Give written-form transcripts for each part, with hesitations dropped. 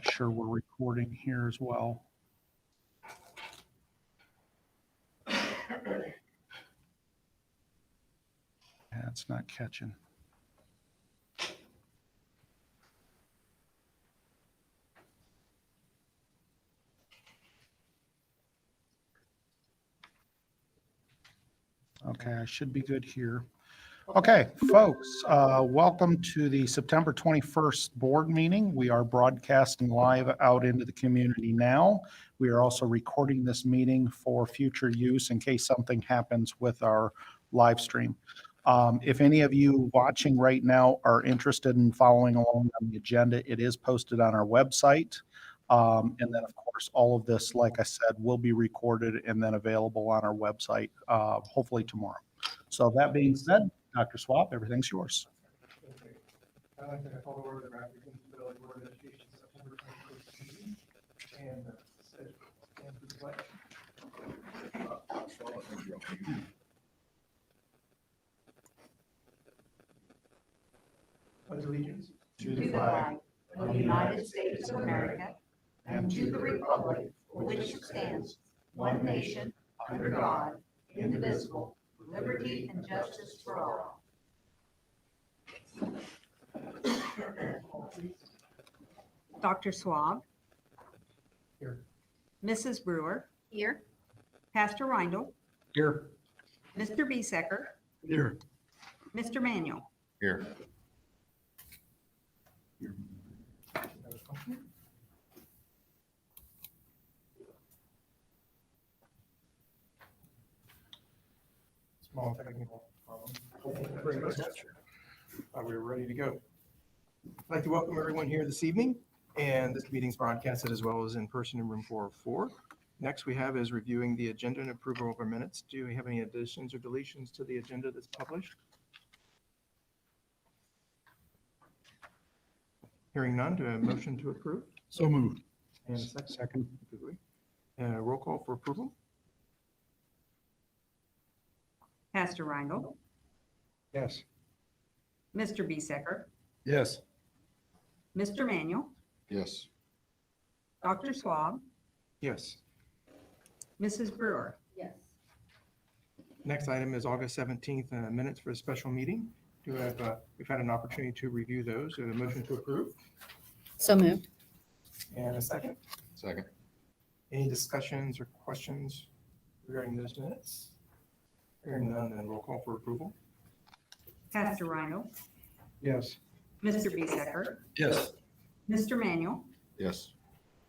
make sure we're recording here as well. Yeah, it's not catching. Okay, I should be good here. Okay, folks, welcome to the September 21st board meeting. We are broadcasting live out into the community now. We are also recording this meeting for future use in case something happens with our live stream. If any of you watching right now are interested in following along on the agenda, it is posted on our website. And then, of course, all of this, like I said, will be recorded and then available on our website, hopefully tomorrow. So that being said, Dr. Swap, everything's yours. I'd like to call over the Bradford Board of Education September 21st meeting and stand for the pledge. Pledge allegiance to the flag of the United States of America and to the republic for which it stands, one nation, under God, indivisible, with liberty and justice for all. Dr. Swab. Here. Mrs. Brewer. Here. Pastor Reindl. Here. Mr. Biesecker. Here. Mr. Manuel. Here. Small technical problem. Very much. We're ready to go. I'd like to welcome everyone here this evening, and this meeting's broadcasted as well as in person in room 404. Next we have is reviewing the agenda and approval of our minutes. Do we have any additions or deletions to the agenda that's published? Hearing none, do I have a motion to approve? So moved. And a second. Roll call for approval? Pastor Reindl. Yes. Mr. Biesecker. Yes. Mr. Manuel. Yes. Dr. Swab. Yes. Mrs. Brewer. Yes. Next item is August 17th minutes for a special meeting. Do we have, we've had an opportunity to review those. Do we have a motion to approve? So moved. And a second. Second. Any discussions or questions regarding those minutes? Hearing none, then roll call for approval. Pastor Reindl. Yes. Mr. Biesecker. Yes. Mr. Manuel. Yes.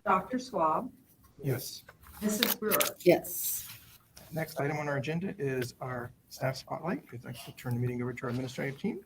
Dr. Swab. Yes. Mrs. Brewer. Yes. Next item on our agenda is our staff spotlight. I'd like to turn the meeting over to our administrative team.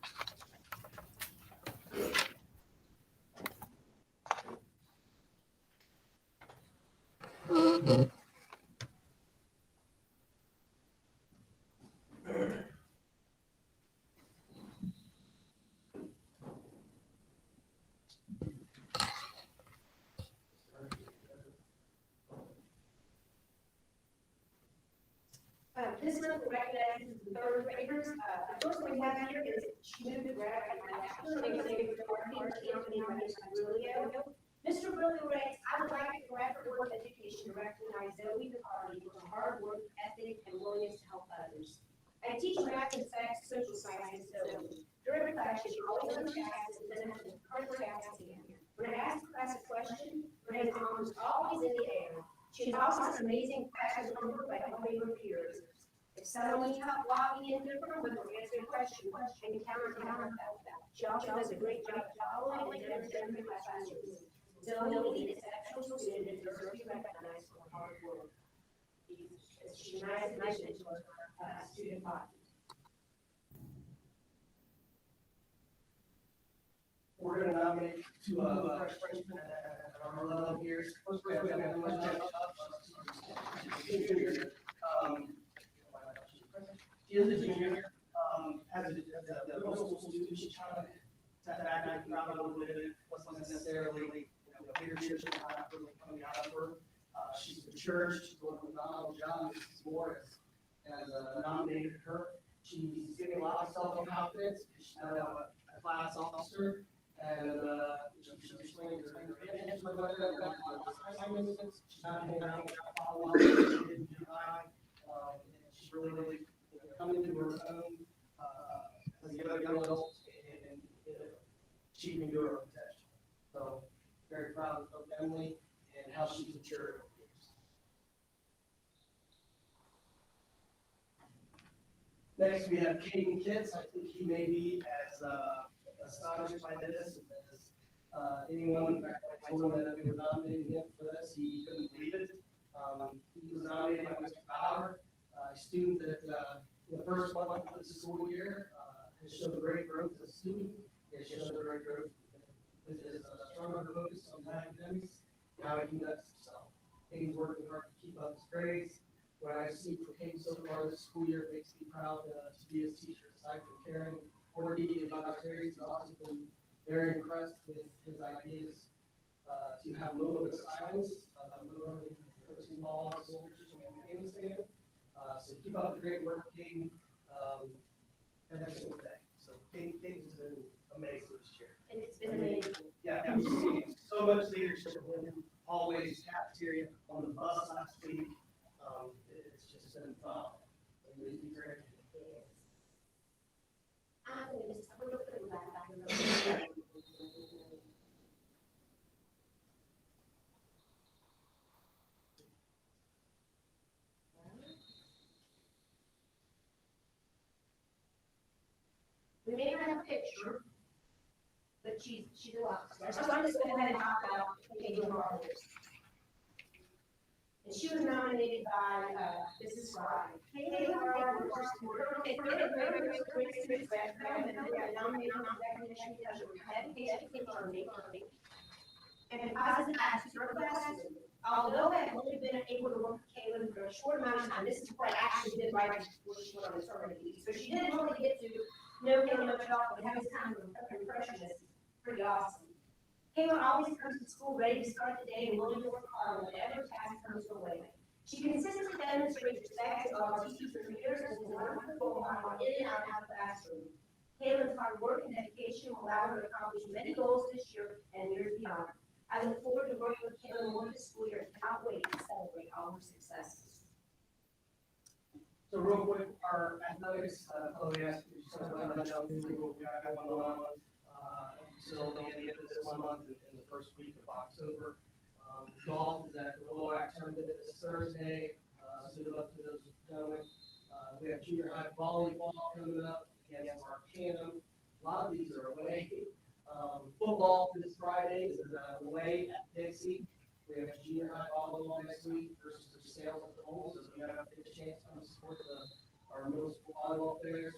This month recognizes the third graders. The first one we have here is she moved to Bradford. Mr. Willie writes, I would like the Bradford Board of Education to recognize Zoe McCarty for her hard work, ethic, and willingness to help others. I teach math and social sciences, so during class, she always on task and doesn't have to hard work out to him. When I ask the class a question, Renee's arm is always in the air. She also has amazing passion for work by helping her peers. If someone needs help walking in different with her answer a question, and count on that. She also does a great job following and demonstrating my classrooms. Zoe is an exceptional student and deserves to be recognized for her hard work. She's a nice addition to our student body. We're going to nominate two freshmen at our level here. First, we have she is a junior, as a middle school student, she kind of sat back and proud a little bit, wasn't necessarily, leadership not really coming out of her. She's matured, she's doing a phenomenal job. Mrs. Morris has nominated her. She's getting a lot of self-confidence. She's now a class officer, And, she's explaining her answers, but assignments, she's not hanging out with her follow-up, she didn't do and she's really coming to her own, as the other young adults and achieving her potential. So, very proud of Emily and how she's matured over the years. Next, we have Caden Kitts. I think he may be as astonished by this as anyone. In fact, I told him that we were nominating him for this. He couldn't believe it. He was nominated by Mr. Bauer, a student that in the first month of the school year has shown great growth as a student. He has shown great growth with his stronger focus on academics and how he conducts himself. He's working hard to keep up his grades. What I've seen from him so far this school year makes me proud to be his teacher. Aside from caring or needing about our grades, I've also been very impressed with his ideas to have a little bit of silence, literally focusing all on soldiers from Afghanistan. So keep up the great work, King, every single day. So King has been amazing this year. And it's been amazing. Yeah, and we've seen so much leadership with him, always cafeteria, on the bus last week. It's just been phenomenal. And he's great. I'm gonna put it back. We may not have a picture, but she's a lot. So I'm just gonna go ahead and talk about Katie Rogers. And she was nominated by Mrs. Fry. Katie Rogers, nominated on recognition because of her dedication to learning and positive attitude to her classroom. Although I have only been able to work with Caitlin for a short amount of time, this is what I actually did right before she went on maternity leave. So she didn't really get to know Caitlin much at all, but having this kind of impression is pretty awesome. Caitlin always comes to school ready to start the day and willing to work hard on whatever task comes her way. She consistently demonstrates respect to all teachers and peers and is a wonderful role model in and out of the classroom. Caitlin's hard work and dedication will allow her to accomplish many goals this year and years beyond. I look forward to working with Caitlin more this school year and cannot wait to celebrate all her successes. So real quick, our athletics, Chloe asked if you started on that, we got one until the end of this month in the first week of October. Golf is at the Willow Act tournament this Thursday, so good luck to those gentlemen. We have junior high volleyball coming up against Arcanum. A lot of these are away. Football this Friday is away at Dixie. We have junior high volleyball next week versus the Sales at the home, so we have a big chance to come support our middle school volleyball players.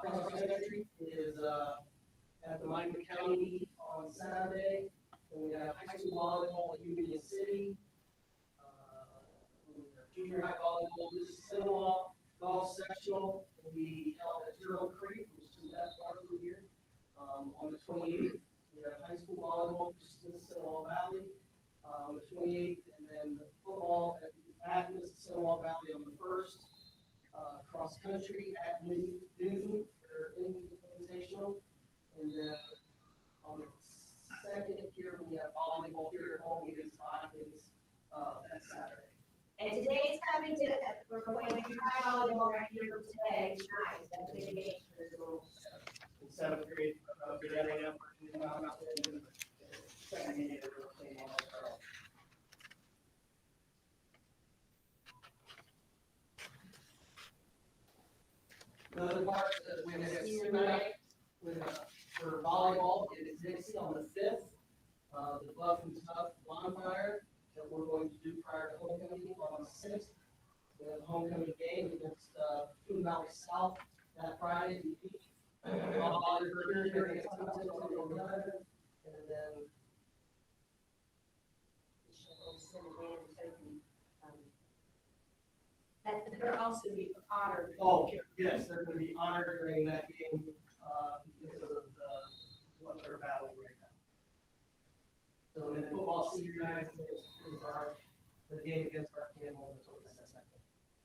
Cross country is at the Miami County meet on Saturday. And we have high school volleyball at Union City. Junior high volleyball this is Seminole. Golf sectional will be held at Turtle Creek, which is that part of the year. On the 28th, we have high school volleyball, which is in the Seminole Valley. On the 28th, and then the football at the Seminole Valley on the 1st. Cross country at noon for invitational. And then on the 2nd here, we have volleyball here at home against Hopkins that Saturday. And today is coming to, we're going to try volleyball right here for today, tonight, that's the engagement for the rules. In 7th grade, beginning up, not in the second meeting, we're playing all that. Another part that we have senior night for volleyball is Dixie on the 5th. The Buff and Tough bonfire that we're going to do prior to homecoming on the 6th. We have a homecoming game against Coon Valley South that Friday. And then They're also be honored. oh yes, they're going to be honored during that game because of what they're battling right now. So in football senior night is the game against our camp on the 22nd.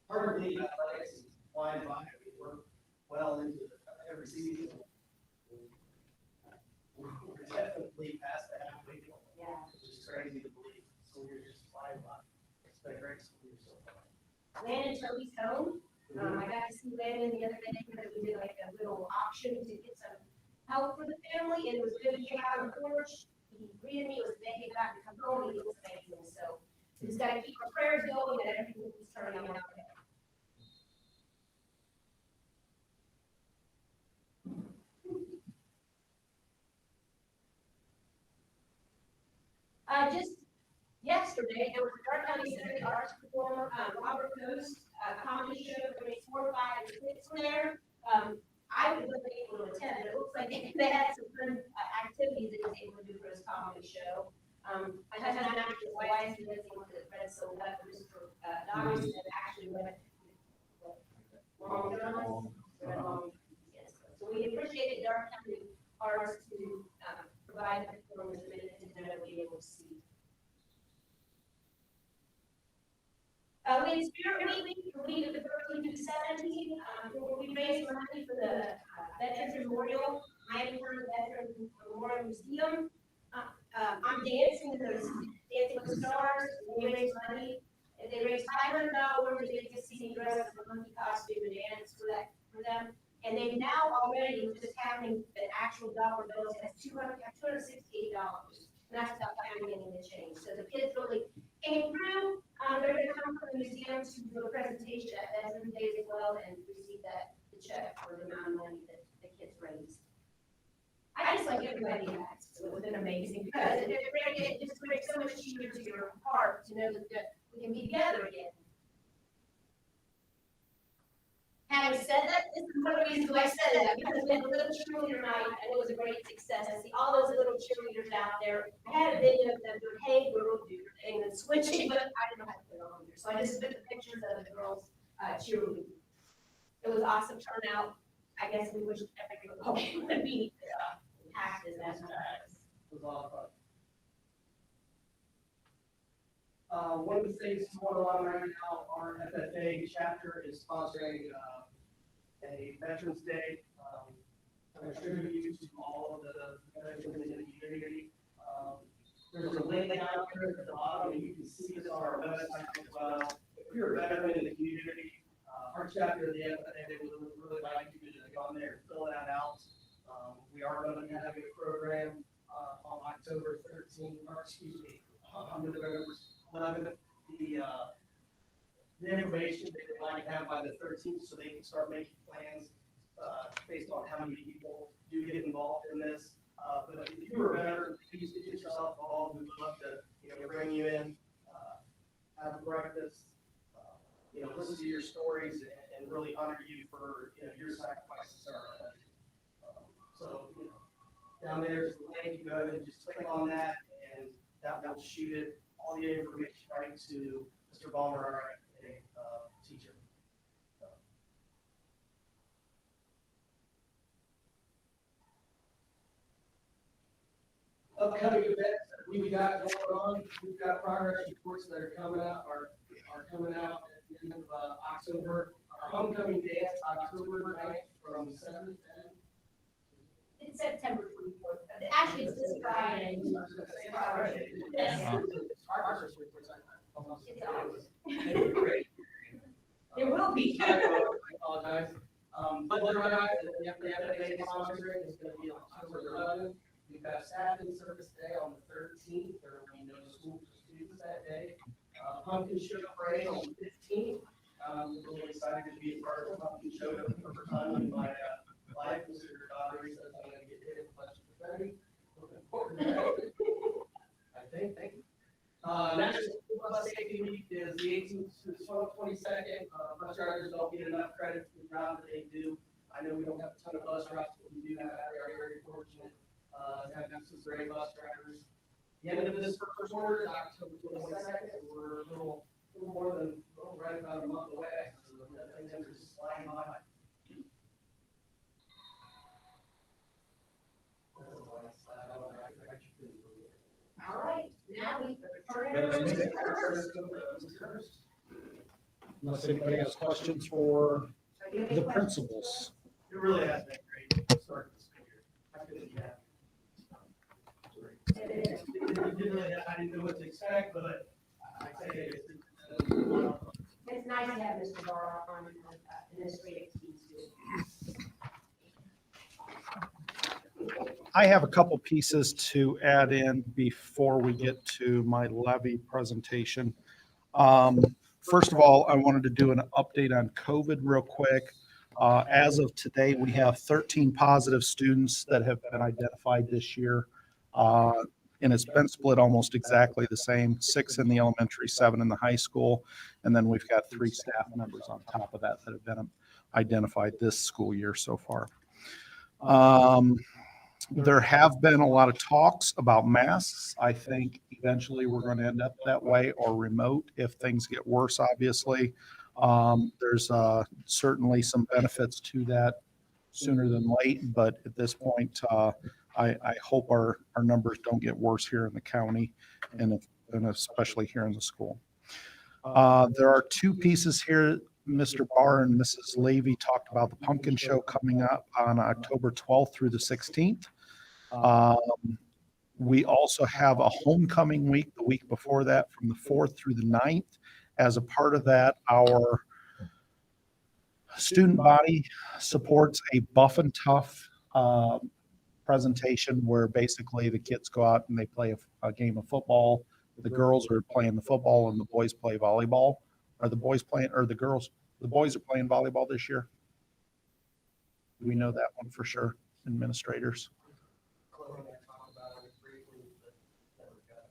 Part of the athletics is flying by. We're well into every season. We're Landon Toby's home. I got to see Landon the other day because we did like a little auction to get some help for the family, and it was good. He came out on the porch. He greeted me. It was the day he got to come home. He was amazing. So we just got to keep our prayers going and everything is turning out okay. Just yesterday, there was a Dark County City Arts performer, Robert Coast, comedy show, there was 4 or 5 kids there. I wasn't able to attend, but it looks like they had some fun activities that he was able to do for his comedy show. My husband actually, his wife, he doesn't want to Red So Left, Mr. Doggers, and actually went. Yes. So we appreciated Dark County Arts to provide the performance that they didn't know be able to see. We had Spirit Week, the week of the 13th to 17th. We raised money for the Veterans Memorial, Miami County Veterans Memorial Museum. I'm dancing with Dancing with the Stars. We raised money. And they raised $500. They get to see me dressed in a monkey costume and dance for them. And they now already, just counting the actual dollar bills, has $268. And that's without counting any of the change. So the kids really came through. They're going to come from the museum to do a presentation at Veterans Day as well and receive the check for the amount of money that the kids raised. I just like everybody else. So it was been amazing because it just brings so much cheer to your heart to know that we can be together again. Having said that, this is one of the reasons why I said that, because we had a little cheerleader night, and it was a great success. I see all those little cheerleaders out there. I had a video of them doing, hey, girl, do your thing, and switching, but I didn't know how to put it on there. So I just put the pictures of the girls cheerleading. It was awesome turnout. I guess we wish every football game would be packed as that. It was a lot of fun. One of the things going on right now, our FFA chapter is sponsoring a Veterans Day. I'm going to tribute you to all of the veterans in the community. There's a link down here at the bottom, and you can see this on our website as well. If you're a veteran in the community, our chapter of the FFA would really like you to go on there and fill that out. We are going to be having a program on October 13th, or excuse me, on November 11th. The information that they'd like to have by the 13th so they can start making plans based on how many people do get involved in this. But if you're a veteran, please get yourself involved. We'd love to bring you in, have a breakfast, listen to your stories and really honor you for your sacrifices. So down there is the link. You go ahead and just click on that, and that will shoot it all the information right to Mr. Ballmer, our teacher. Upcoming events that we've got going on, we've got progress reports that are coming out at the end of October. Our homecoming dance, October 9th from 7 to 10. It's September 24th. Actually, it's this Friday. Yes. It's great. There will be. I apologize. But the FFA sponsoring is going to be on October 11th. We've got staff in service day on the 13th. There will be no school for students that day. Pumpkin show parade on the 15th. I'm really excited to be a part of the pumpkin show for the first time in my life. Mr. Doggers says I'm going to get hit with a bunch of confetti. Looking forward to that. I think. Thank you. National Bus Safety Week is the 18th to the 22nd. Bus drivers don't get enough credit for the job that they do. I know we don't have a ton of bus routes, but we do have, we are very fortunate to have some great bus drivers. The end of this first quarter is October 22nd. We're a little more than right about a month away. So things are just flying by. All right, now we turn it over to the first. Unless anybody has questions for the principals. It really has been great to start this year. I couldn't be happy. I didn't know what to expect, but I say it's It's nice nice to have Mr. Barr on administrative teams too. I have a couple pieces to add in before we get to my levy presentation. First of all, I wanted to do an update on COVID real quick. As of today, we have 13 positive students that have been identified this year. And it's been split almost exactly the same, 6 in the elementary, 7 in the high school. And then we've got 3 staff members on top of that that have been identified this school year so far. There have been a lot of talks about masks. I think eventually we're going to end up that way or remote if things get worse, obviously. There's certainly some benefits to that sooner than late, but at this point, I hope our numbers don't get worse here in the county and especially here in the school. There are 2 pieces here. Mr. Barr and Mrs. Levy talked about the pumpkin show coming up on October 12th through the 16th. We also have a homecoming week, the week before that, from the 4th through the 9th. As a part of that, our student body supports a Buff and Tough presentation where basically the kids go out and they play a game of football. The girls are playing the football and the boys play volleyball. Are the boys playing, or the boys are playing volleyball this year? Do we know that one for sure, administrators?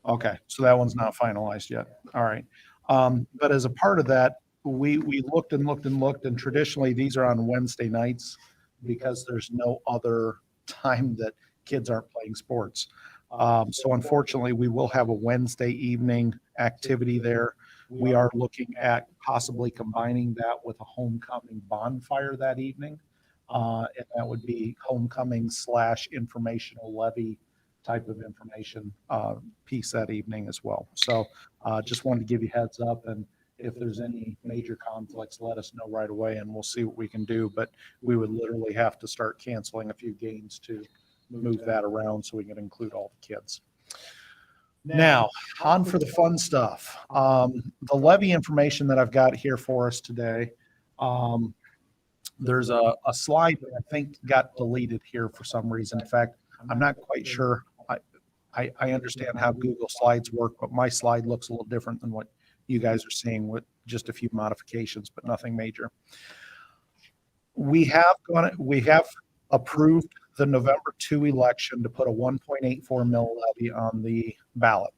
Okay, so that one's not finalized yet. All right. But as a part of that, we looked and looked and looked, and traditionally these are on Wednesday nights because there's no other time that kids aren't playing sports. So unfortunately, we will have a Wednesday evening activity there. We are looking at possibly combining that with a homecoming bonfire that evening. And that would be homecoming / informational levy type of information piece that evening as well. So just wanted to give you heads up, and if there's any major conflicts, let us know right away and we'll see what we can do. But we would literally have to start canceling a few games to move that around so we can include all the kids. Now, on for the fun stuff. The levy information that I've got here for us today, there's a slide that I think got deleted here for some reason. In fact, I'm not quite sure. I understand how Google Slides work, but my slide looks a little different than what you guys are seeing, with just a few modifications, but nothing major. We have approved the November 2 election to put a 1.84 mil levy on the ballot.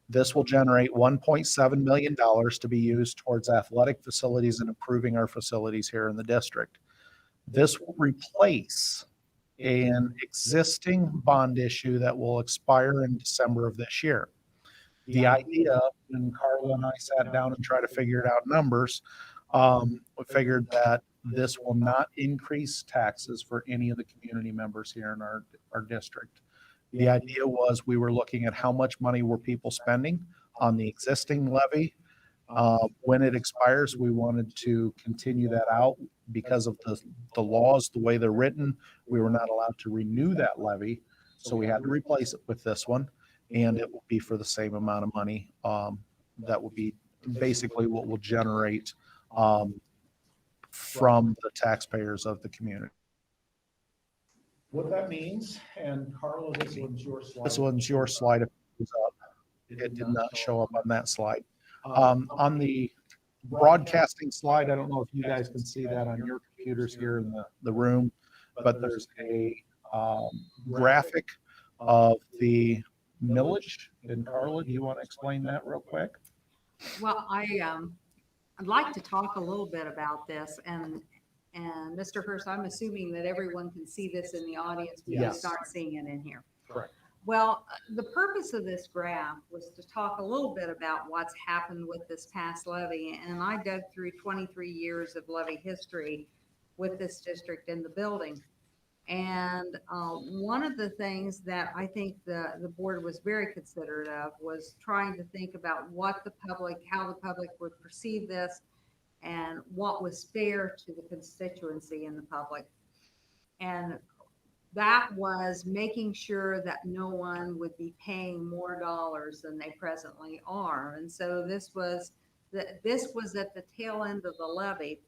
This will generate $1.7 million to be used towards athletic facilities and improving our facilities here in the district. This will replace an existing bond issue that will expire in December of this year. The idea, when Carla and I sat down and tried to figure it out numbers, we figured that this will not increase taxes for any of the community members here in our district. The idea was we were looking at how much money were people spending on the existing levy. When it expires, we wanted to continue that out because of the laws, the way they're written. We were not allowed to renew that levy, so we had to replace it with this one, and it will be for the same amount of money. That will be basically what will generate from the taxpayers of the community. What that means, and Carla, this one's your slide. This one's your slide. It did not show up on that slide. On the broadcasting slide, I don't know if you guys can see that on your computers here in the room, but there's a graphic of the millage. And Carla, do you want to explain that real quick? Well, I'd like to talk a little bit about this, and Mr. Hurst, I'm assuming that everyone can see this in the audience. We Yes. just aren't seeing it in here. Correct. Well, the purpose of this graph was to talk a little bit about what's happened with this past levy, and I dug through 23 years of levy history with this district in the building. And one of the things that I think the board was very considerate of was trying to think about how the public would perceive this and what was fair to the constituency and the public. And that was making sure that no one would be paying more dollars than they presently are. And so this was this was at the tail end of the levy.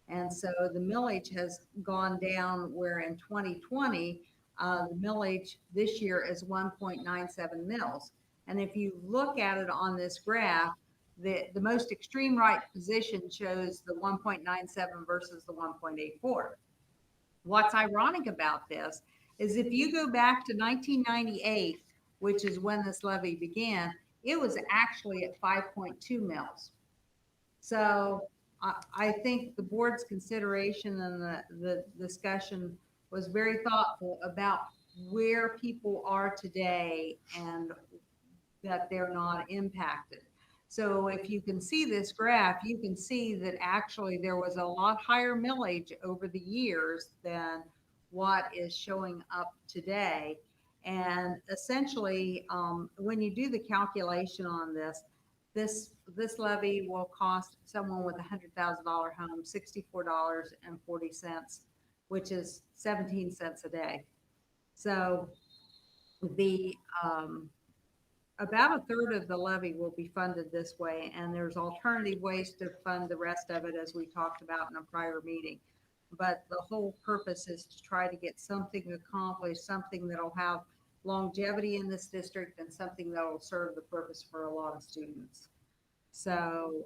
And so the millage has gone down, where in 2020, the millage this year is 1.97 mils. And if you look at it on this graph, the most extreme right position shows the 1.97 versus the 1.84. What's ironic about this is if you go back to 1998, which is when this levy began, it was actually at 5.2 mils. So I think the board's consideration and the discussion was very thoughtful about where people are today and that they're not impacted. So if you can see this graph, you can see that actually there was a lot higher millage over the years than what is showing up today. And essentially, when you do the calculation on this levy will cost someone with $100,000 home $64.40, which is 17 cents a day. So the about a third of the levy will be funded this way, and there's alternative ways to fund the rest of it, as we talked about in a prior meeting. But the whole purpose is to try to get something accomplished, something that'll have longevity in this district and something that will serve the purpose for a lot of students. So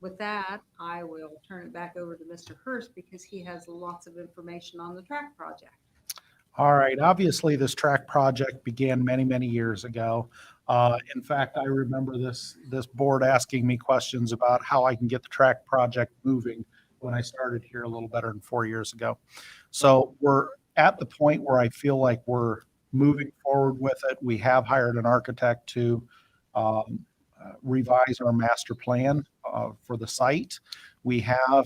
with that, I will turn it back over to Mr. Hurst because he has lots of information on the track project. All right, obviously this track project began many, many years ago. In fact, I remember this board asking me questions about how I can get the track project moving when I started here a little better than 4 years ago. So we're at the point where I feel like we're moving forward with it. We have hired an architect to revise our master plan for the site. We have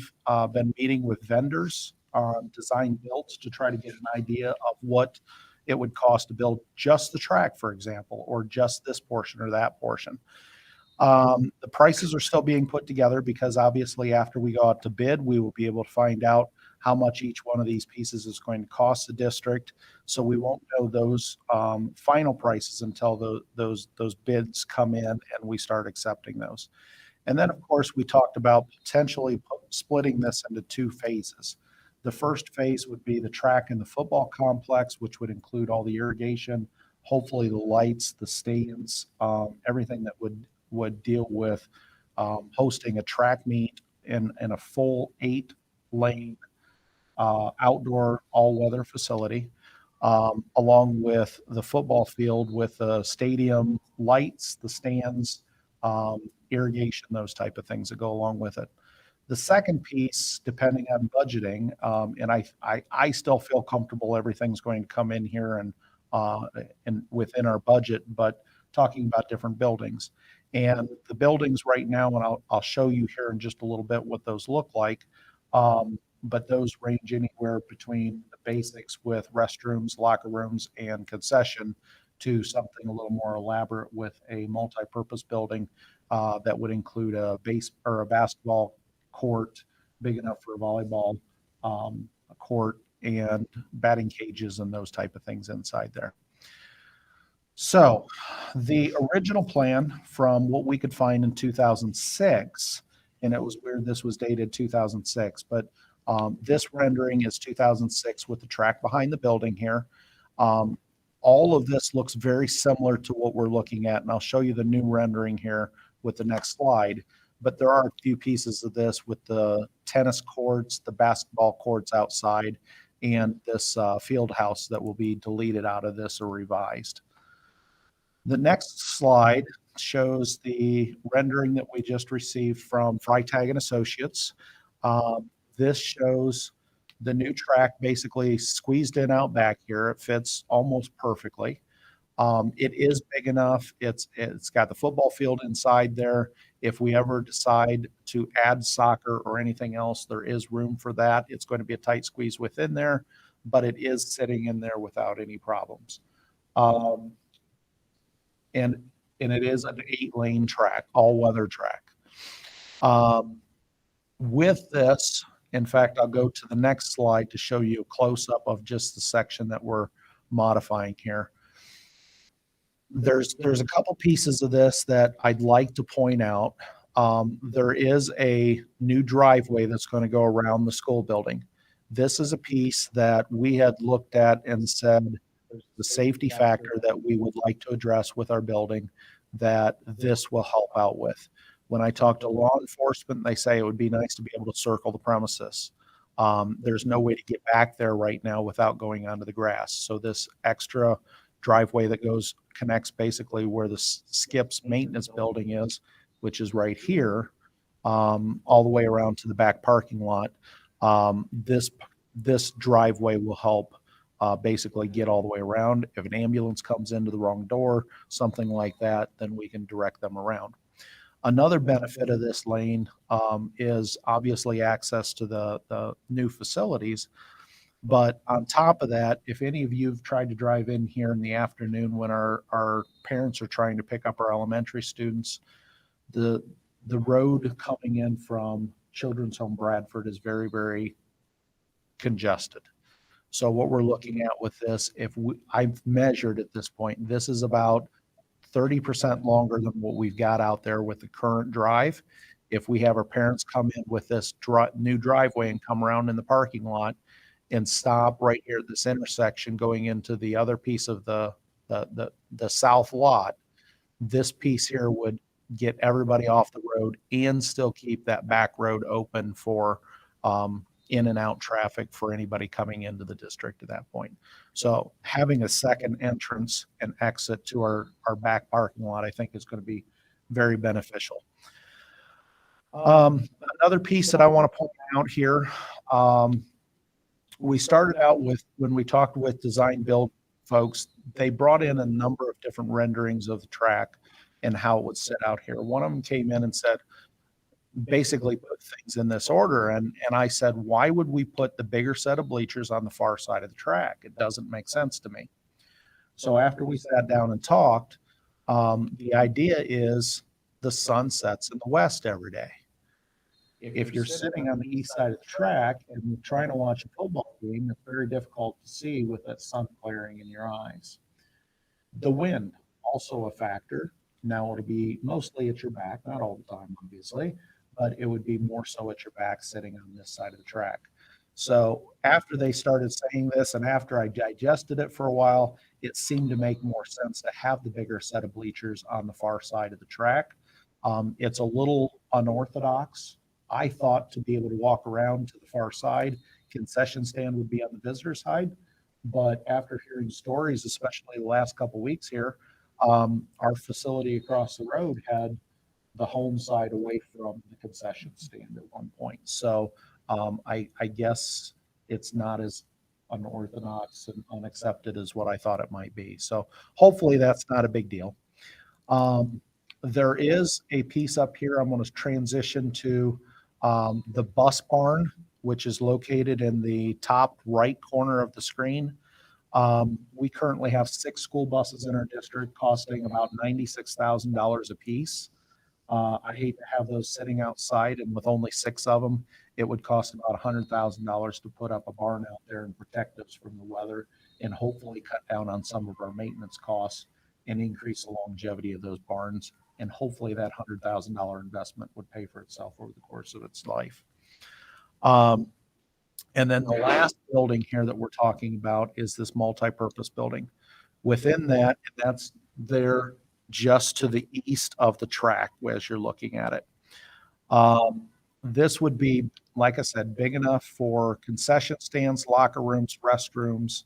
been meeting with vendors on design builds to try to get an idea of what it would cost to build just the track, for example, or just this portion or that portion. The prices are still being put together because obviously after we go out to bid, we will be able to find out how much each one of these pieces is going to cost the district. So we won't know those final prices until those bids come in and we start accepting those. And then, of course, we talked about potentially splitting this into 2 phases. The first phase would be the track and the football complex, which would include all the irrigation, hopefully the lights, the stands, everything that would deal with hosting a track meet in a full 8-lane outdoor all-weather facility, along with the football field with the stadium lights, the stands, irrigation, those type of things that go along with it. The second piece, depending on budgeting, and I still feel comfortable everything's going to come in here and within our budget, but talking about different buildings. And the buildings right now, and I'll show you here in just a little bit what those look like, but those range anywhere between the basics with restrooms, locker rooms, and concession to something a little more elaborate with a multi-purpose building that would include a basketball court big enough for a volleyball court and batting cages and those type of things inside there. So the original plan from what we could find in 2006, and it was weird this was dated 2006, but this rendering is 2006 with the track behind the building here. All of this looks very similar to what we're looking at, and I'll show you the new rendering here with the next slide. But there are a few pieces of this with the tennis courts, the basketball courts outside, and this field house that will be deleted out of this or revised. The next slide shows the rendering that we just received from Freitag and Associates. This shows the new track basically squeezed in out back here. It fits almost perfectly. It is big enough. It's got the football field inside there. If we ever decide to add soccer or anything else, there is room for that. It's going to be a tight squeeze within there, but it is sitting in there without any problems. And it is an 8-lane track, all-weather track. With this, in fact, I'll go to the next slide to show you a close-up of just the section that we're modifying here. There's a couple pieces of this that I'd like to point out. There is a new driveway that's going to go around the school building. This is a piece that we had looked at and said there's the safety factor that we would like to address with our building that this will help out with. When I talk to law enforcement, they say it would be nice to be able to circle the premises. There's no way to get back there right now without going onto the grass. So this extra driveway that connects basically where the Skips maintenance building is, which is right here, all the way around to the back parking lot. This driveway will help basically get all the way around. If an ambulance comes into the wrong door, something like that, then we can direct them around. Another benefit of this lane is obviously access to the new facilities. But on top of that, if any of you have tried to drive in here in the afternoon when our parents are trying to pick up our elementary students, the road coming in from Children's Home Bradford is very, very congested. So what we're looking at with this, I've measured at this point, this is about 30% longer than what we've got out there with the current drive. If we have our parents come in with this new driveway and come around in the parking lot and stop right here at this intersection going into the other piece of the south lot, this piece here would get everybody off the road and still keep that back road open for in and out traffic for anybody coming into the district at that point. So having a second entrance and exit to our back parking lot, I think is going to be very beneficial. Another piece that I want to point out here, we started out with, when we talked with design build folks, they brought in a number of different renderings of the track and how it would sit out here. One of them came in and said, basically put things in this order. And I said, why would we put the bigger set of bleachers on the far side of the track? It doesn't make sense to me. So after we sat down and talked, the idea is the sun sets in the west every day. If you're sitting on the east side of the track and you're trying to watch a football game, it's very difficult to see with that sun glaring in your eyes. The wind, also a factor. Now it'll be mostly at your back, not all the time, obviously, but it would be more so at your back sitting on this side of the track. So after they started saying this and after I digested it for a while, it seemed to make more sense to have the bigger set of bleachers on the far side of the track. It's a little unorthodox. I thought to be able to walk around to the far side, concession stand would be on the visitor side. But after hearing stories, especially the last couple of weeks here, our facility across the road had the home side away from the concession stand at one point. So I guess it's not as unorthodox and unaccepted as what I thought it might be. So hopefully that's not a big deal. There is a piece up here. I'm going to transition to the bus barn, which is located in the top right corner of the screen. We currently have 6 school buses in our district costing about $96,000 a piece. I hate to have those sitting outside, and with only 6 of them, it would cost about $100,000 to put up a barn out there and protect us from the weather and hopefully cut down on some of our maintenance costs and increase the longevity of those barns. And hopefully that $100,000 investment would pay for itself over the course of its life. And then the last building here that we're talking about is this multi-purpose building. Within that, that's there just to the east of the track as you're looking at it. This would be, like I said, big enough for concession stands, locker rooms, restrooms,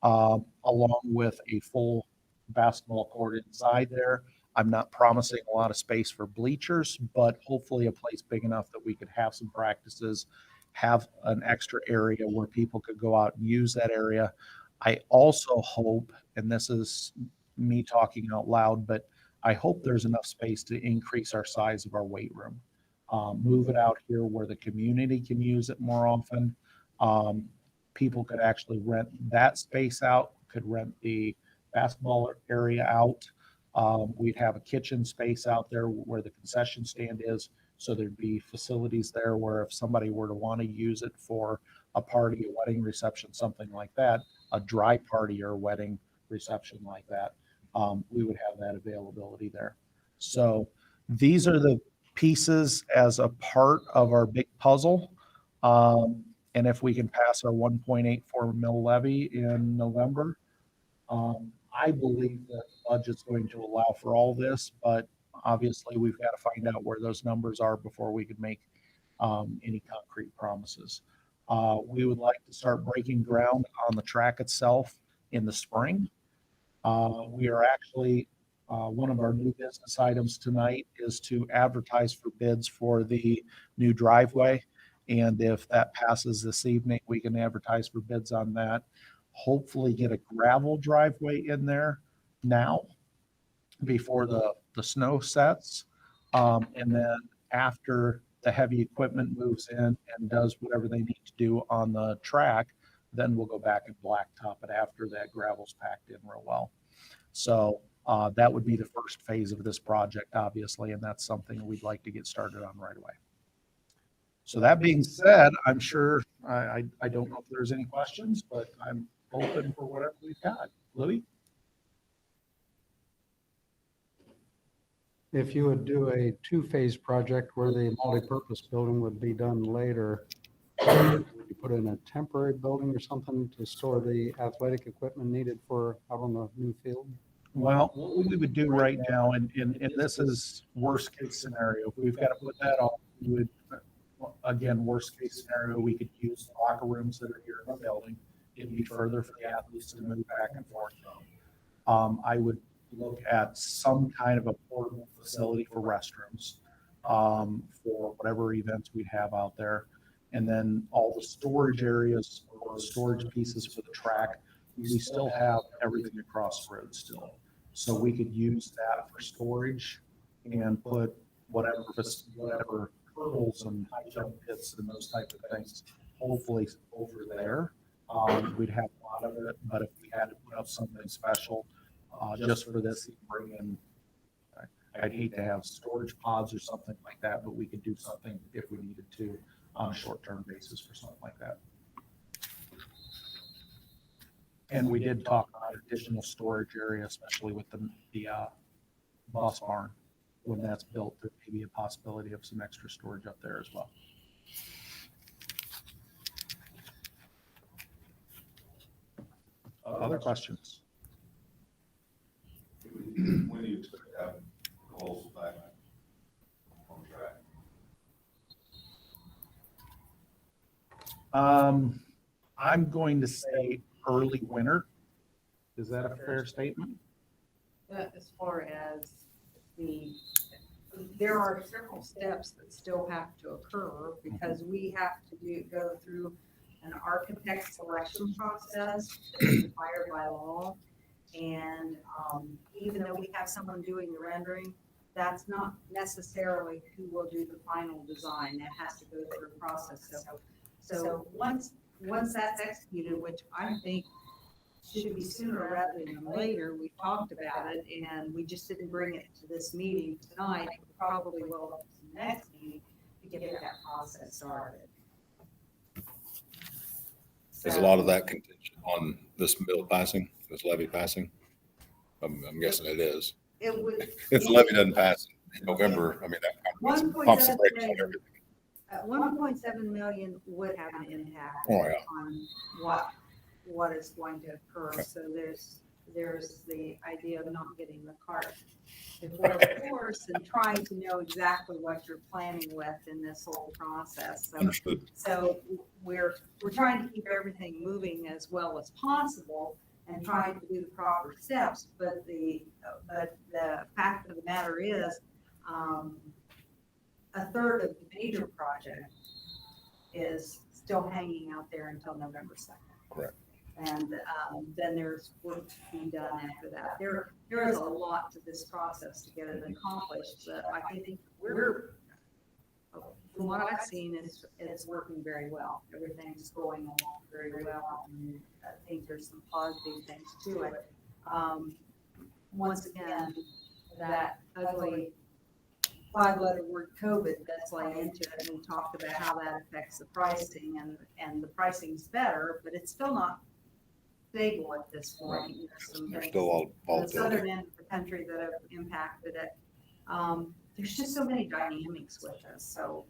along with a full basketball court inside there. I'm not promising a lot of space for bleachers, but hopefully a place big enough that we could have some practices, have an extra area where people could go out and use that area. I also hope, and this is me talking out loud, but I hope there's enough space to increase our size of our weight room. Move it out here where the community can use it more often. People could actually rent that space out, could rent the basketball area out. We'd have a kitchen space out there where the concession stand is. So there'd be facilities there where if somebody were to want to use it for a party, a wedding reception, something like that, a dry party or a wedding reception like that, we would have that availability there. So these are the pieces as a part of our big puzzle. And if we can pass our 1.84 mil levy in November, I believe that the budget's going to allow for all this, but obviously we've got to find out where those numbers are before we can make any concrete promises. We would like to start breaking ground on the track itself in the spring. We are actually, one of our new business items tonight is to advertise for bids for the new driveway. And if that passes this evening, we can advertise for bids on that. Hopefully get a gravel driveway in there now before the snow sets. And then after the heavy equipment moves in and does whatever they need to do on the track, then we'll go back and blacktop it after that gravel's packed in real well. So that would be the first phase of this project, obviously, and that's something we'd like to get started on right away. So that being said, I'm sure, I don't know if there's any questions, but I'm open for whatever we've got. Louis? If you would do a two-phase project where the multi-purpose building would be done later, would you put in a temporary building or something to store the athletic equipment needed for out on the new field? Well, what we would do right now, and this is worst case scenario, if we've got to put that on, we would, again, worst case scenario, we could use the locker rooms that are here in the building. It'd be further for the athletes to move back and forth. I would look at some kind of a portable facility for restrooms, for whatever events we have out there. And then all the storage areas or the storage pieces for the track, we still have everything across the road still. So we could use that for storage and put whatever hurdles and high jump pits and those type of things, hopefully over there. We'd have a lot of it, but if we had to put up something special, just for this, bring in, I'd hate to have storage pods or something like that, but we could do something if we needed to on a short-term basis for something like that. And we did talk about additional storage area, especially with the bus barn. When that's built, there may be a possibility of some extra storage up there as well. Other questions? When do you expect to have goals back on track? I'm going to say early winter. Is that a fair statement? As far as there are several steps that still have to occur because we have to go through an architect selection process that's required by law. And even though we have someone doing the rendering, that's not necessarily who will do the final design. That has to go through a process. So once that's executed, which I think should be sooner rather than later, we talked about it and we just didn't bring it to this meeting tonight. We probably will at the next meeting to get that process started. Is a lot of that contingent on this bill passing, this levy passing? I'm guessing it is. It would. If the levy doesn't pass in November, I mean, that kind of pumps the brakes on everything. 1.7 million would have an impact Oh, yeah. on what is going to occur. So there's the idea of not getting the cart before the horse and trying to know exactly what you're planning with in this whole process. Understood. So we're trying to keep everything moving as well as possible and trying to do the proper steps. But the fact of the matter is, a third of the major project is still hanging out there until November 2nd. Correct. And then there's work to be done after that. There is a lot to this process to get it accomplished, but I think from what I've seen, it's working very well. Everything's going along very well. And I think there's some positive things to it. Once again, that ugly 5-letter word COVID that's like into it, and we talked about how that affects the pricing, and the pricing's better, but it's still not stable at this point. There's some There's things still all in the southern volatility. end of the country that have impacted it. there's just so many dynamics with this. So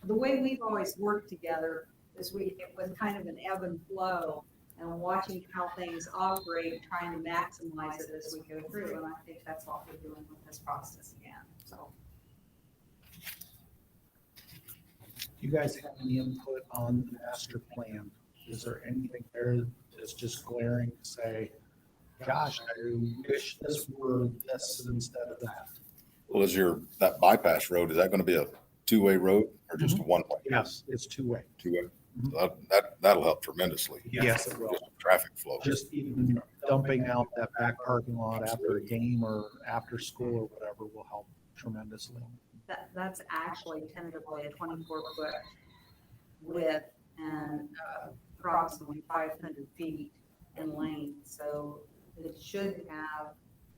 the way we've always worked together is it was kind of an ebb and flow and watching how things operate, trying to maximize it as we go through. And I think that's what we're doing with this process again. So. Do you guys have any input on the master plan? Is there anything there that's just glaring to say, gosh, I wish this were this instead of that? Well, that bypass road, is that going to be a two-way road or just a one-way? Yes, it's two-way. Two-way. That'll help tremendously. Yes, it will. Just traffic flow. Just even dumping out that back parking lot after a game or after school or whatever will help tremendously. That's actually tentatively a 24-foot width and approximately 500 feet in length. So it should have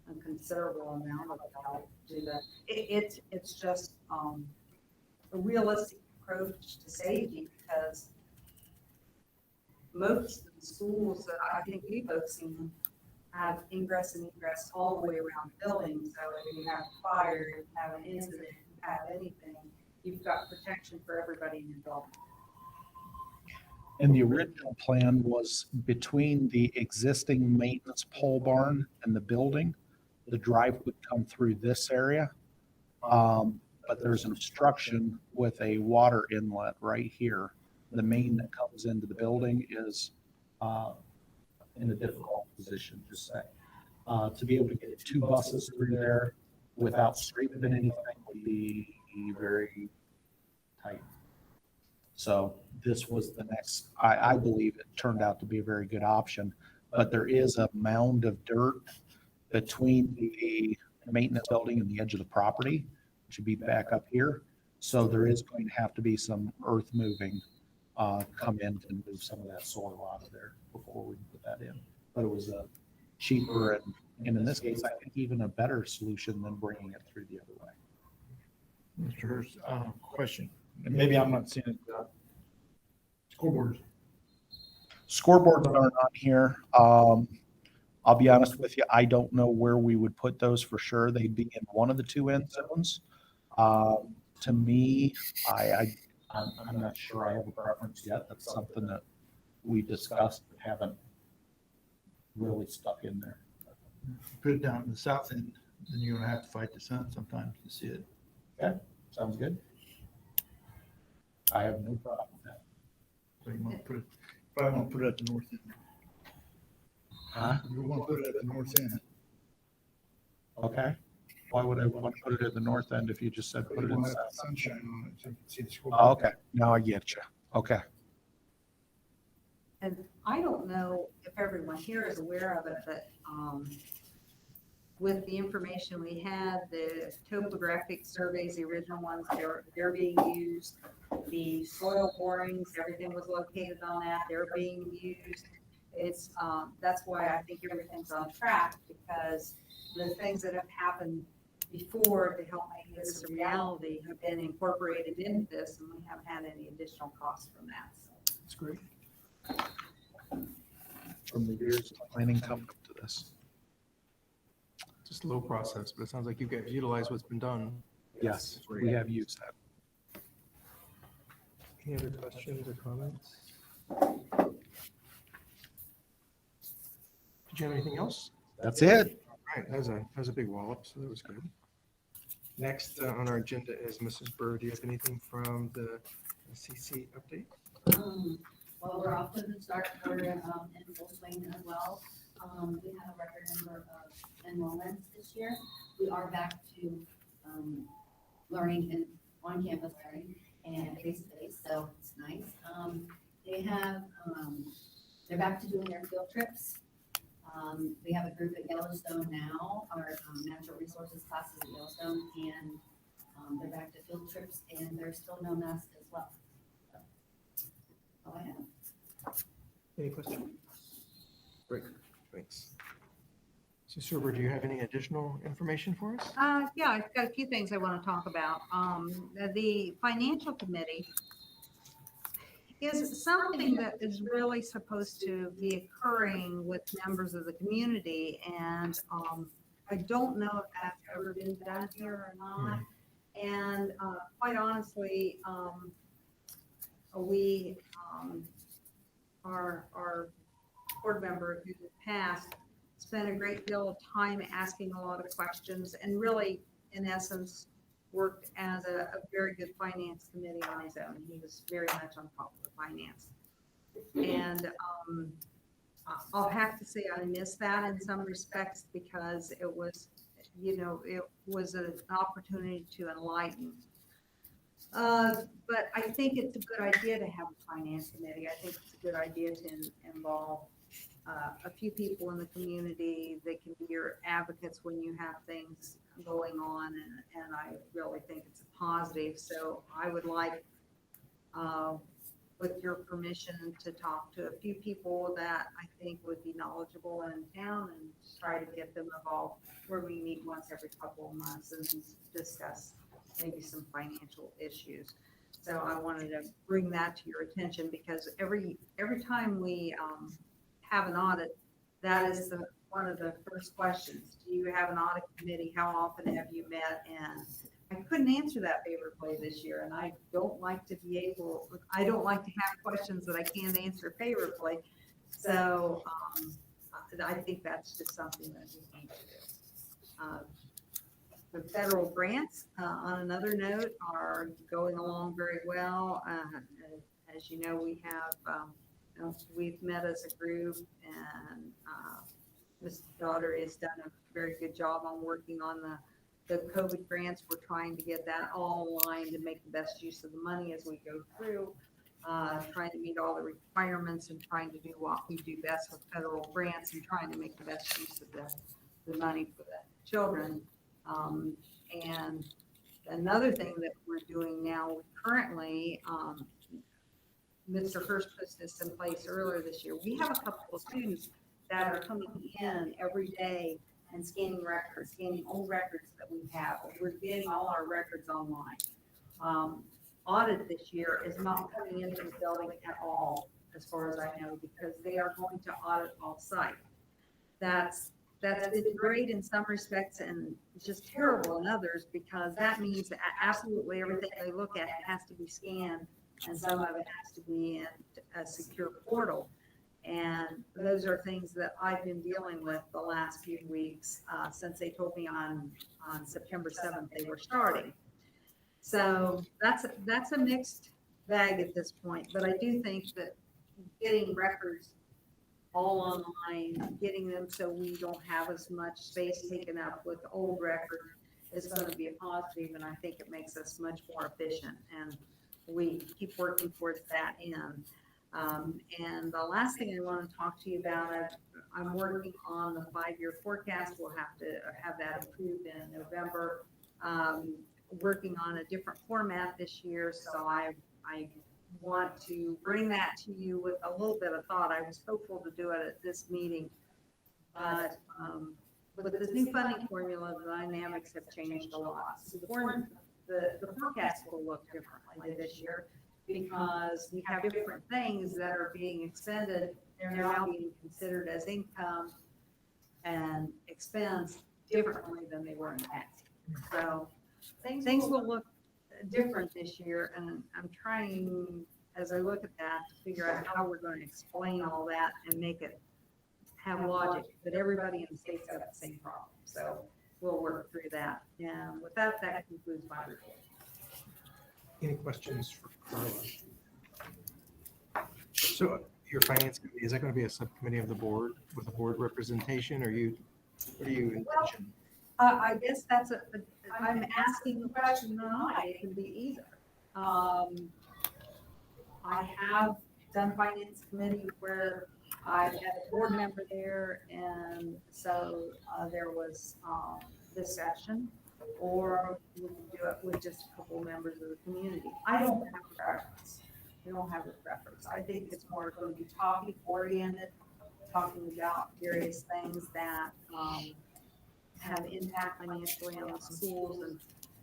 a considerable amount of help to that. It's just a realistic approach to safety because most of the schools that I think we've both seen have ingress and egress all the way around the building. So if you have a fire, if you have an incident, if you have anything, you've got protection for everybody in your building. And the original plan was between the existing maintenance pole barn and the building, the drive would come through this area. But there's an obstruction with a water inlet right here. The main that comes into the building is in a difficult position, just say. To be able to get 2 buses through there without scraping anything would be very tight. So this was the next, I believe it turned out to be a very good option, but there is a mound of dirt between the maintenance building and the edge of the property, which would be back up here. So there is going to have to be some earth moving, come in and move some of that soil out of there before we put that in. But it was a cheaper and in this case, I think even a better solution than bringing it through the other way. Mr. Hurst, question, and maybe I'm not seeing it, scoreboards. Scoreboards are not here. I'll be honest with you, I don't know where we would put those for sure. They'd be in one of the 2 end zones. To me, I'm not sure I have a preference yet. That's something that we discussed but haven't really stuck in there. Put it down in the south end, then you're gonna have to fight the sun sometimes to see it. Okay, sounds good. I have no problem with that. So you want to put it, probably want to put it at the north end. Huh? You want to put it at the north end. Okay. Why would I want to put it at the north end if you just said put it You in want the to have south? sunshine on it so you can see the Oh, scoreboard. okay, now I get you. Okay. And I don't know if everyone here is aware of it, but with the information we had, the topographic surveys, the original ones, they're being used. The soil borings, everything was located on that, they're being used. It's, that's why I think everything's on track, because the things that have happened before to help make this a reality have been incorporated into this, and we haven't had any additional costs from that, so. That's great. From the years of planning coming up to this. Just a low process, but it sounds like you guys utilize what's been done. Yes, we have used that. Any other questions or comments? Did you have anything else? That's it. All right, that was a big wallop, so that was good. Next on our agenda is Mrs. Burr. Do you have anything from the CC update? Well, we're off to the start. We're in full swing as well. We have a record number of enrollments this year. We are back to learning and on campus learning and face to face, so it's nice. They're back to doing their field trips. We have a group at Yellowstone now, our natural resources classes at Yellowstone, and they're back to field trips, and there's still no mask as well. So, all I have. Any questions? Great, thanks. So Suber, do you have any additional information for us? Yeah, I've got a few things I want to talk about. The financial committee is something that is really supposed to be occurring with members of the community. And I don't know if that's ever been done here or not. And quite honestly, our board member who passed spent a great deal of time asking a lot of questions and really, in essence, worked as a very good finance committee on his own. He was very much on top of the finance. And I'll have to say I miss that in some respects because it was, it was an opportunity to enlighten. But I think it's a good idea to have a finance committee. I think it's a good idea to involve a few people in the community. They can be your advocates when you have things going on, and I really think it's a positive. So I would like, with your permission, to talk to a few people that I think would be knowledgeable in town and try to get them involved, where we meet once every couple of months and discuss maybe some financial issues. So I wanted to bring that to your attention because every time we have an audit, that is one of the first questions. Do you have an audit committee? How often have you met? And I couldn't answer that favorably this year, and I don't like to have questions that I can't answer favorably. So I think that's just something that we need to do. The federal grants, on another note, are going along very well. As you know, we have, we've met as a group, and Ms. Daughter has done a very good job on working on the COVID grants. We're trying to get that all aligned and make the best use of the money as we go through, trying to meet all the requirements and trying to do what we do best with federal grants and trying to make the best use of the money for the children. And another thing that we're doing now, currently, Mr. Hurst put this in place earlier this year. We have a couple of students that are coming in every day and scanning old records that we have. We're getting all our records online. Audit this year is not coming into the building at all, as far as I know, because they are going to audit off-site. That's been great in some respects and just terrible in others, because that means that absolutely everything they look at has to be scanned, and some of it has to be in a secure portal. And those are things that I've been dealing with the last few weeks, since they told me on September 7th they were starting. So that's a mixed bag at this point, but I do think that getting records all online, getting them so we don't have as much space taken up with old records is going to be a positive, and I think it makes us much more efficient, and we keep working towards that end. And the last thing I want to talk to you about, I'm working on the 5-year forecast. We'll have to have that approved in November. Working on a different format this year, so I want to bring that to you with a little bit of thought. I was hopeful to do it at this meeting, but with this new funding formula, the dynamics have changed a lot. So the forecast will look differently this year because we have different things that are being expended. They're now being considered as income and expense differently than they were in the past. So things will look different this year, and I'm trying, as I look at that, to figure out how we're going to explain all that and make it have logic, but everybody in the state's got the same problem. So we'll work through that. And with that, that concludes my report. Any questions for Carla? So your finance committee, is that going to be a subcommittee of the board with a board representation, or what do you envision? I guess I'm asking the question or not. It can be either. I have done finance committee where I had a board member there, and so there was discussion, or we can do it with just a couple members of the community. I don't have a preference. We don't have a preference. I think it's more going to be topic oriented, talking about various things that have impact financially on the schools,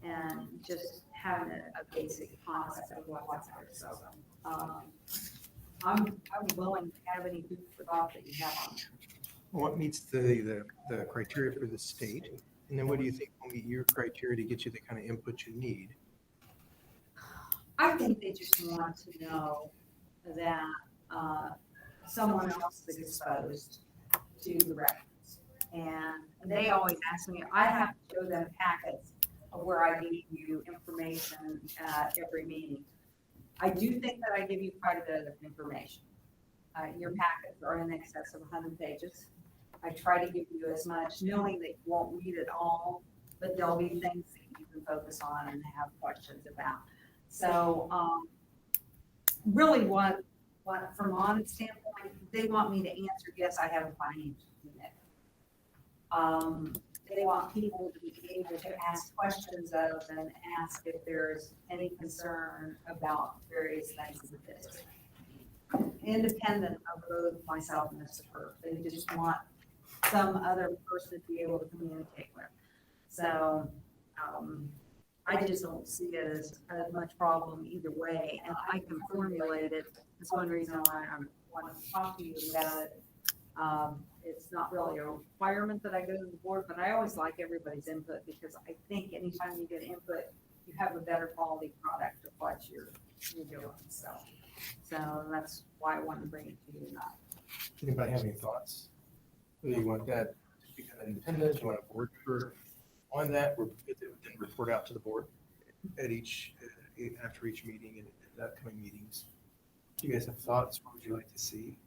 and just having a basic concept of what's there. So I'm willing to have any food for thought that you have on it. What meets the criteria for the state? And then what do you think will meet your criteria to get you the kind of input you need? I think they just want to know that someone else is exposed to the records. And they always ask me, I have to show them packets of where I give you information at every meeting. I do think that I give you quite a bit of information. Your packets are in excess of 100 pages. I try to give you as much, knowing that you won't read it all, but there'll be things that you can focus on and have questions about. So really what from an audit standpoint, they want me to answer, yes, I have a financial unit. They want people to be able to ask questions of and ask if there's any concern about various things in the district. Independent of both myself and Mr. Burke, they just want some other person to be able to communicate with. So I just don't see it as much problem either way, and I can formulate it. That's one reason why I want to talk to you about it. It's not really a requirement that I go to the board, but I always like everybody's input because I think anytime you get input, you have a better quality product of what you're doing. So that's why I wanted to bring it to you tonight. Anybody have any thoughts? Do you want that to be kind of independent? Do you want a board member on that? Or then report out to the board at after each meeting and at upcoming meetings? Do you guys have thoughts? What would you like to see?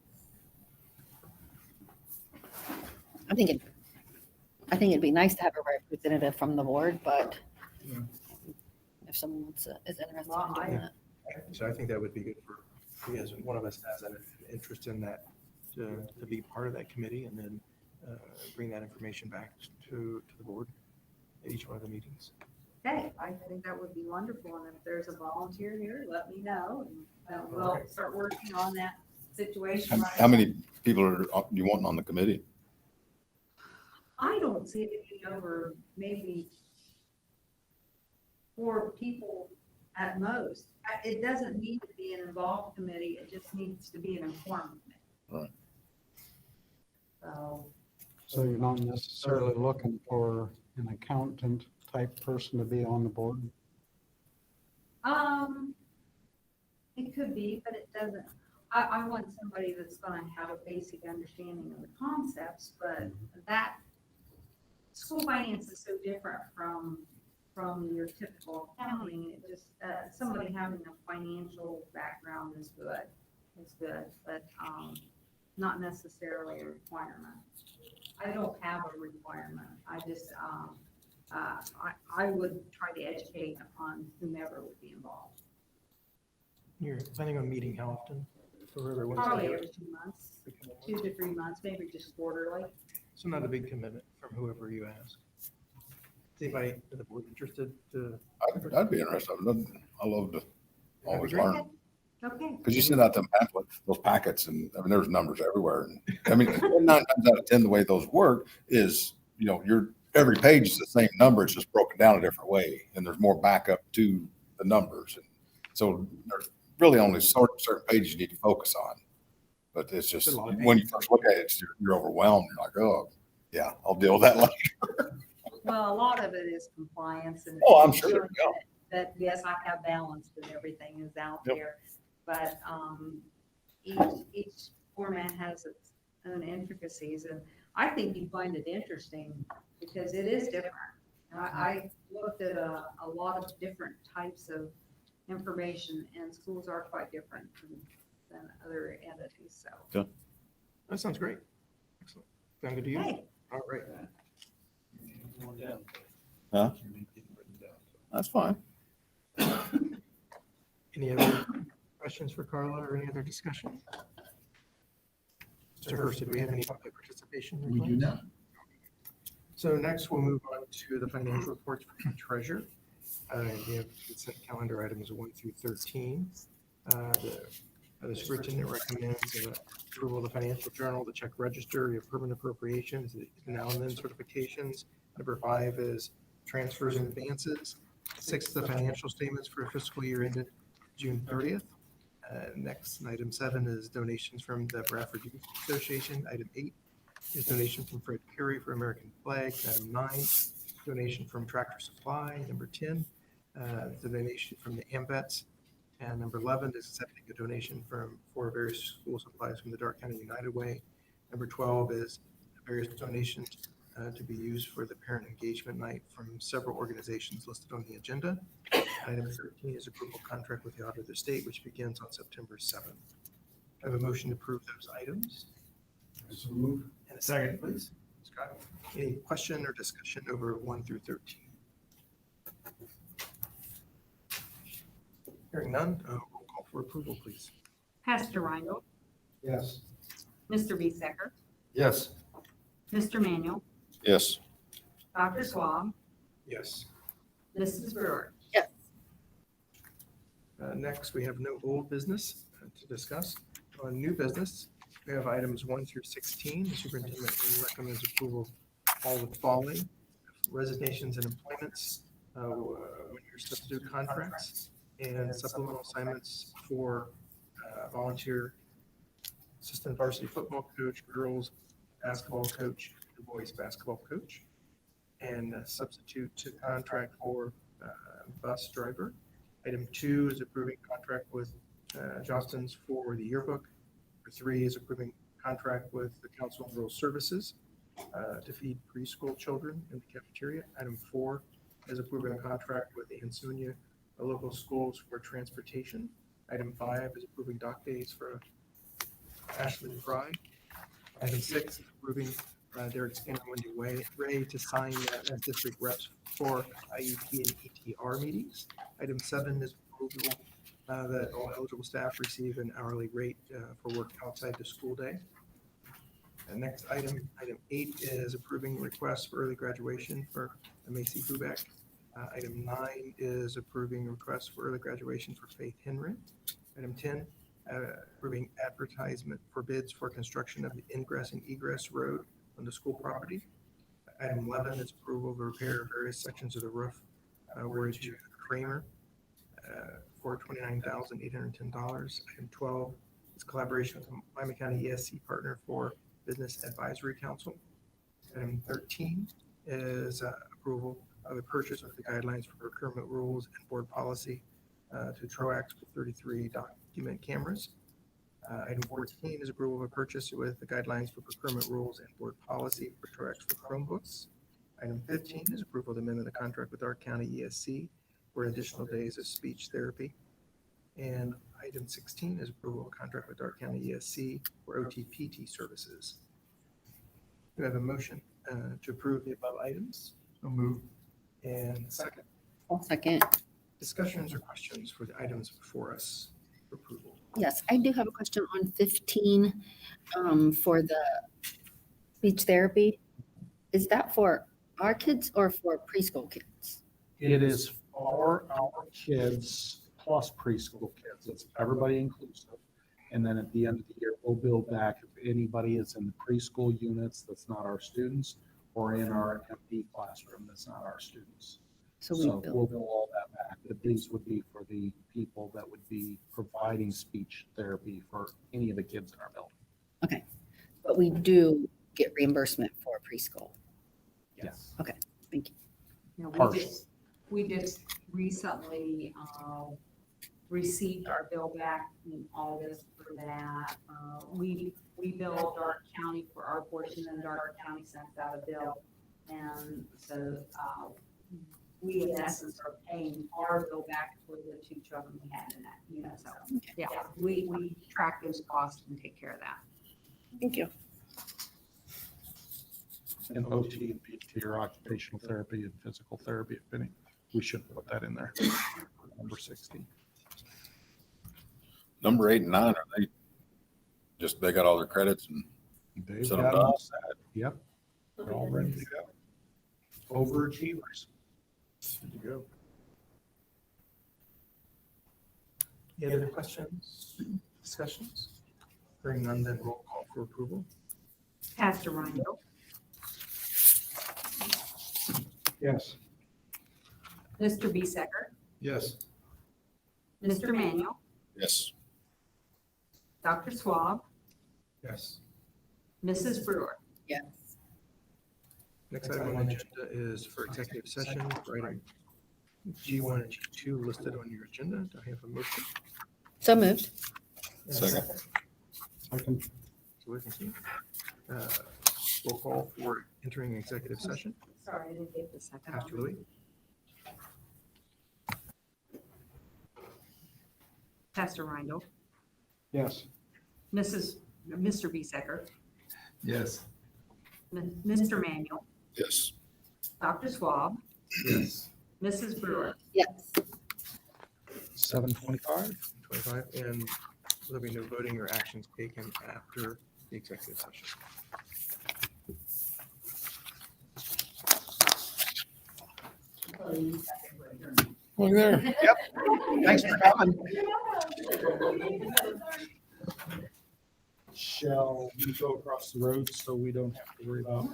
I think it'd be nice to have a representative from the board, but if someone is interested Well, in doing that. So I think that would be good for you guys. One of us has an interest in that to be part of that committee and then bring that information back to the board at each one of the meetings. Okay, I think that would be wonderful, and if there's a volunteer here, let me know, and we'll start working on that situation. How many people are you wanting on the committee? I don't see it being over maybe 4 people at most. It doesn't need to be an involved committee, it just needs to be an informed committee. Right. So you're not necessarily looking for an accountant type person to be on the board? It could be, but it doesn't. I want somebody that's gonna have a basic understanding of the concepts, but that school finance is so different from your typical accounting. It just, somebody having a financial background is good, but not necessarily a requirement. I don't have a requirement. I just, I would try to educate upon whomever would be involved. You're planning on meeting how often? For everyone? Probably every 2 months, 2 to 3 months, maybe just quarterly. So not a big commitment from whoever you ask. Is anybody in the board interested to? I'd be interested. I love to always great. learn. Okay. Because you send out them pamphlets, those packets, and I mean, there's numbers everywhere. And I mean, 9 times out of 10, the way those work is, every page is the same number. It's just broken down a different way, and there's more backup to the numbers. And so there's really only certain pages you need to focus on. But it's just, when you first look at it, you're overwhelmed. You're like, oh, yeah, I'll deal with that later. Well, a lot of it is compliance and. Oh, I'm sure, ensuring yeah. That, yes, I have balanced and everything is out Yep. there, but, each format has its own intricacies, and I think you find it interesting because it is different. I looked at a lot of different types of information, and schools are quite different than other entities, so. That sounds great. Excellent. Sound good to you? Hey, All right. Huh? That's fine. Any other questions for Carla or any other discussion? Mr. Hurst, did we have any public participation? We do not. So next we'll move on to the financial reports for the treasurer. We have consent calendar items 1 through 13. The superintendent recommends approval of the financial journal, the check register, your permanent appropriations, the now and then certifications. Number 5 is transfers and advances. 6, the financial statements for a fiscal year ended June 30th. Next, item 7 is donations from the Bradford Youth Association. Item 8 is donation from Fred Curry for American flag. Item 9, donation from Tractor Supply. Number 10, the donation from the AMVETS. And number 11 is accepting a donation for various school supplies from the Dark County United Way. Number 12 is various donations to be used for the parent engagement night from several organizations listed on the agenda. Item 13 is approval contract with the Auditor of the State, which begins on September 7th. I have a motion to approve those items. So move. And a second, please. Scott, any question or discussion over 1 through 13? Hearing none, roll call for approval, please. Pastor Reingold, Yes. Mr. Bisecker, Yes. Mr. Manuel, Yes. Dr. Swab, Yes. Mrs. Brewer. Yes. Next, we have no old business to discuss. On new business, we have items 1 through 16. The superintendent recommends approval of all the following: resignations and employments, one-year substitute contracts, and supplemental assignments for volunteer assistant varsity football coach, girls basketball coach, and boys basketball coach, and a substitute to contract for bus driver. Item 2 is approving contract with Johnston's for the yearbook. Number 3 is approving contract with the Council on Rural Services to feed preschool children in the cafeteria. Item 4 is approving a contract with the Ansonia local schools for transportation. Item 5 is approving dock days for Ashley Fry. Item 6 is approving Derek Skinner and Wendy Ray to sign as district reps for IEP and ETR meetings. Item 7 is approval that all eligible staff receive an hourly rate for work outside the school day. And next item 8 is approving requests for early graduation for Macy Hubeck. Item 9 is approving requests for early graduation for Faith Henry. Item 10, approving advertisement for bids for construction of the ingress and egress road on the school property. Item 11 is approval of repair of various sections of the roof awarded to Kramer for $29,810. Item 12 is collaboration with the Miami County ESC partner for Business Advisory Council. Item 13 is approval of the purchase of the guidelines for procurement rules and board policy to Troax with 33 document cameras. Item 14 is approval of a purchase with the guidelines for procurement rules and board policy for Troax for Chromebooks. Item 15 is approval of the amendment of the contract with our county ESC for additional days of speech therapy. And item 16 is approval of a contract with our county ESC for OTPT services. Do I have a motion to approve the above items? So move. And second, I'll second. discussions or questions for the items before us for approval? Yes, I do have a question on 15 for the speech therapy. Is that for our kids or for preschool kids? It is for our kids plus preschool kids. It's everybody inclusive. And then at the end of the year, we'll bill back if anybody is in the preschool units that's not our students, or in our empty classroom that's not our students. So So we we'll bill. bill all that back. But these would be for the people that would be providing speech therapy for any of the kids in our building. But we do get reimbursement for preschool. Yes. Thank you. You know, Partial. we just recently received our bill back in August for that. We billed Dark County for our portion, and Dark County sent out a bill. And so we in essence are paying our bill back for the 2 children we had in that, you know, so, yeah, we track those costs and take care of that. Thank you. And OT and PT or occupational therapy and physical therapy, if any, we should put that in there. Number 16. Number 8 and 9, are they got all their credits and They've Set 'em got it done. all set. Yep, they're all ready to go. Overachievers. Good to go. Any other questions, discussions? Hearing none, then roll call for approval. Pastor Reingold, Yes. Mr. Bisecker, Yes. Mr. Manuel, yes. Dr. Swab, Yes. Mrs. Brewer. Yes. Next item on the agenda is for executive session, for item G1 and G2 listed on your agenda. Do I have a motion? So moved. Second. Second. So thank you. Roll call for entering executive session. Sorry, I didn't get the second. Pastor Louis, Pastor Rindle, Yes. Mr. Bisecker, Yes. Mr. Manuel, Yes. Dr. Swab, yes, Mrs. Brewer. Yes. 7:25. 25, and there'll be no voting or actions taken after the executive session. Look there. Thanks for coming. Shall we go across the road so we don't have to worry about?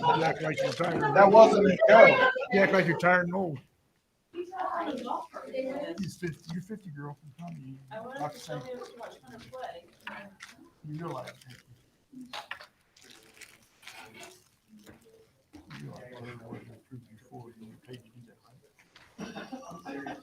You act like you're tired. That wasn't a go. You act like you're tired and old. You're 50, girl. I'm telling you. Not the same. You're like. You're like, well, it wasn't approved before, you paid to do that, right?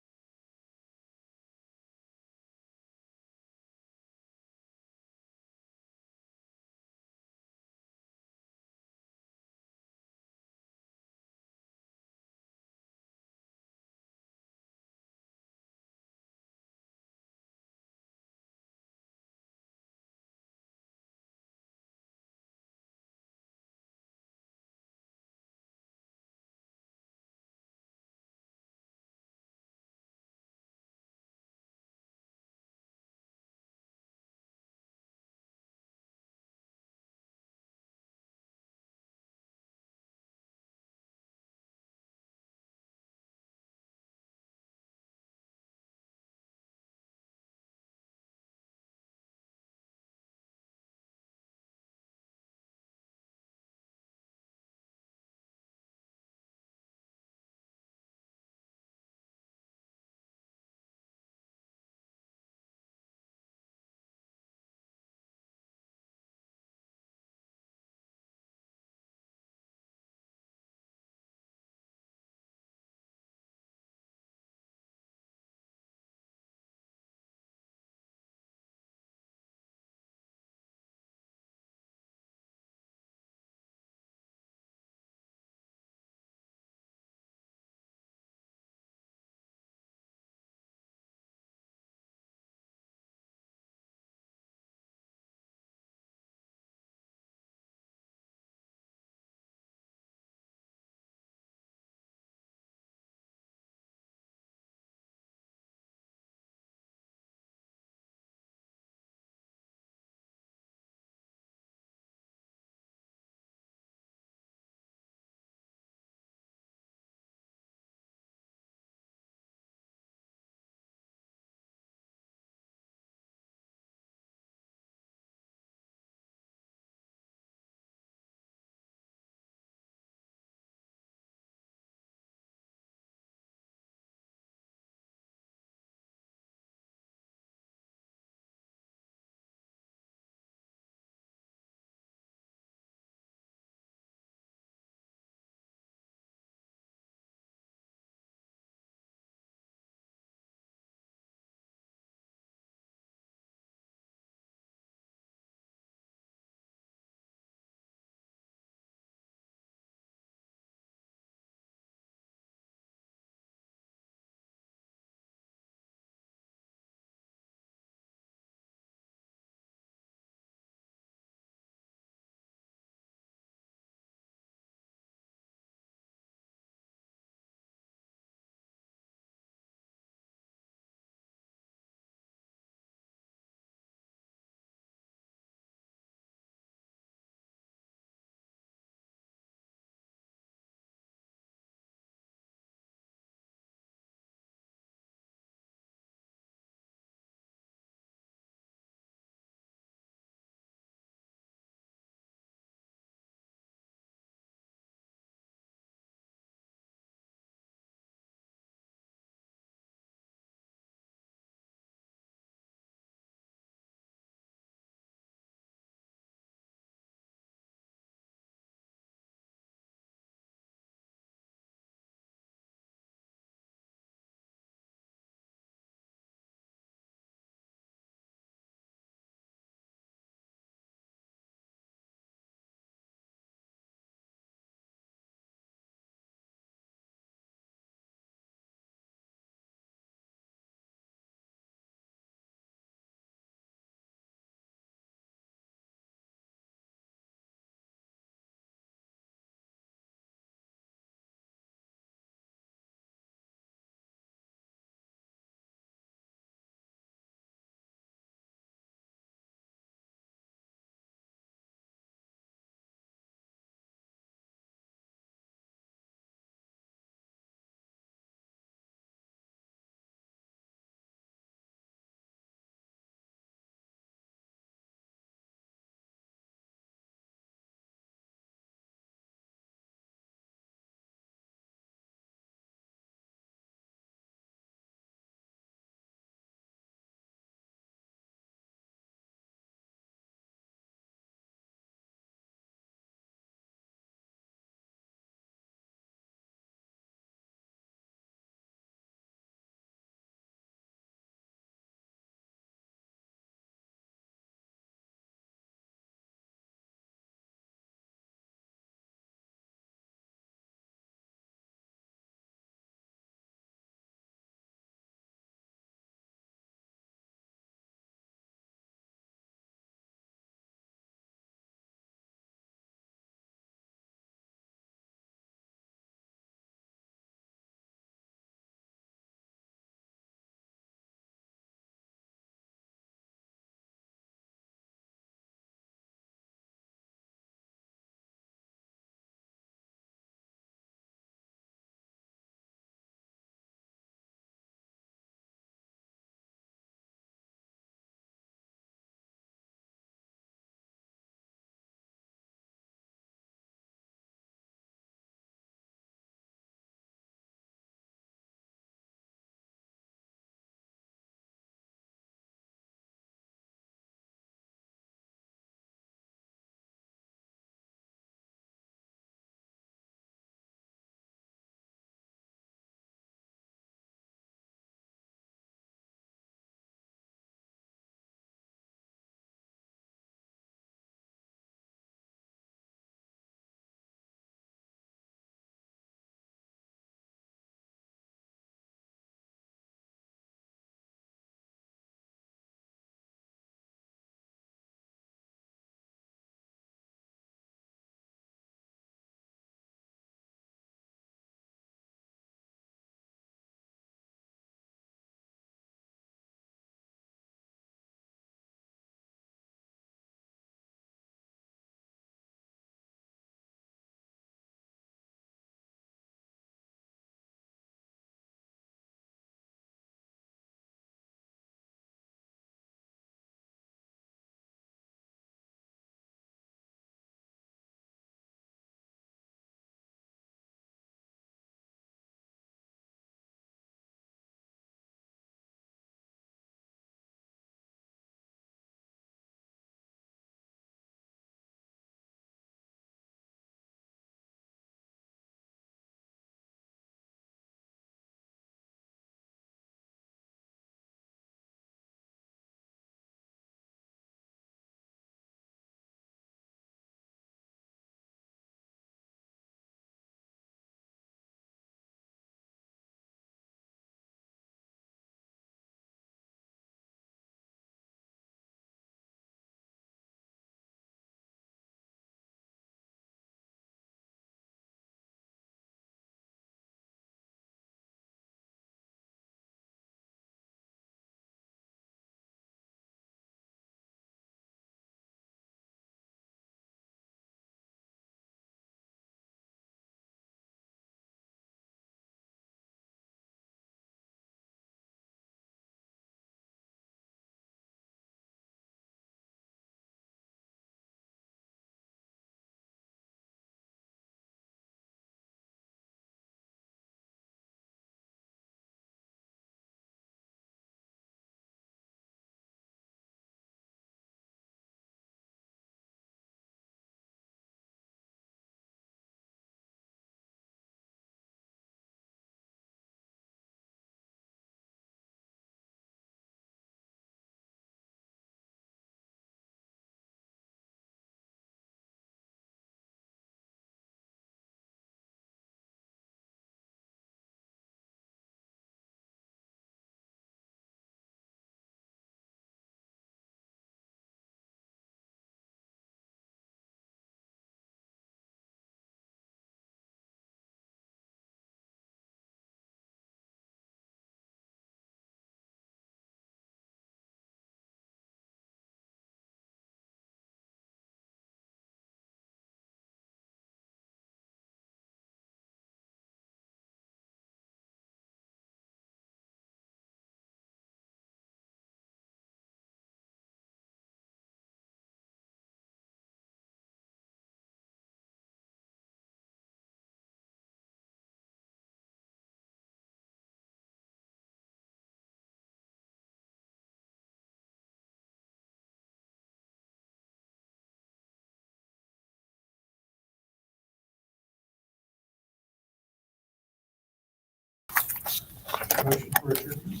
Motion for adjournment.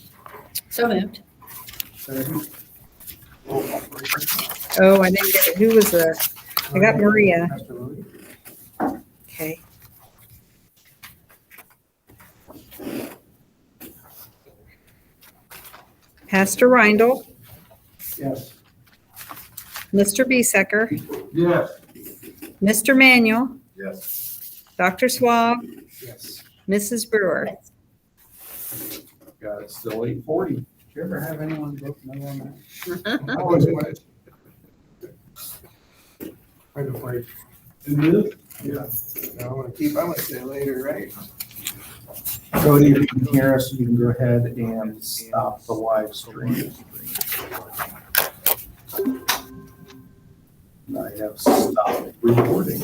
So moved. Second. Roll call for adjournment. Oh, I didn't get it. Who was the, I got Maria. Pastor Levy. Okay. Pastor Rindle, Yes. Mr. Besecker, Yes. Mr. Manuel, Yes. Dr. Swab, Yes. Mrs. Brewer. Got it, still 8:40. Did you ever have anyone vote no on that? Always glad. Right before you do this? Yeah. I want to stay later, right? Cody, if you can hear us, you can go ahead and stop the live stream. I have stopped recording.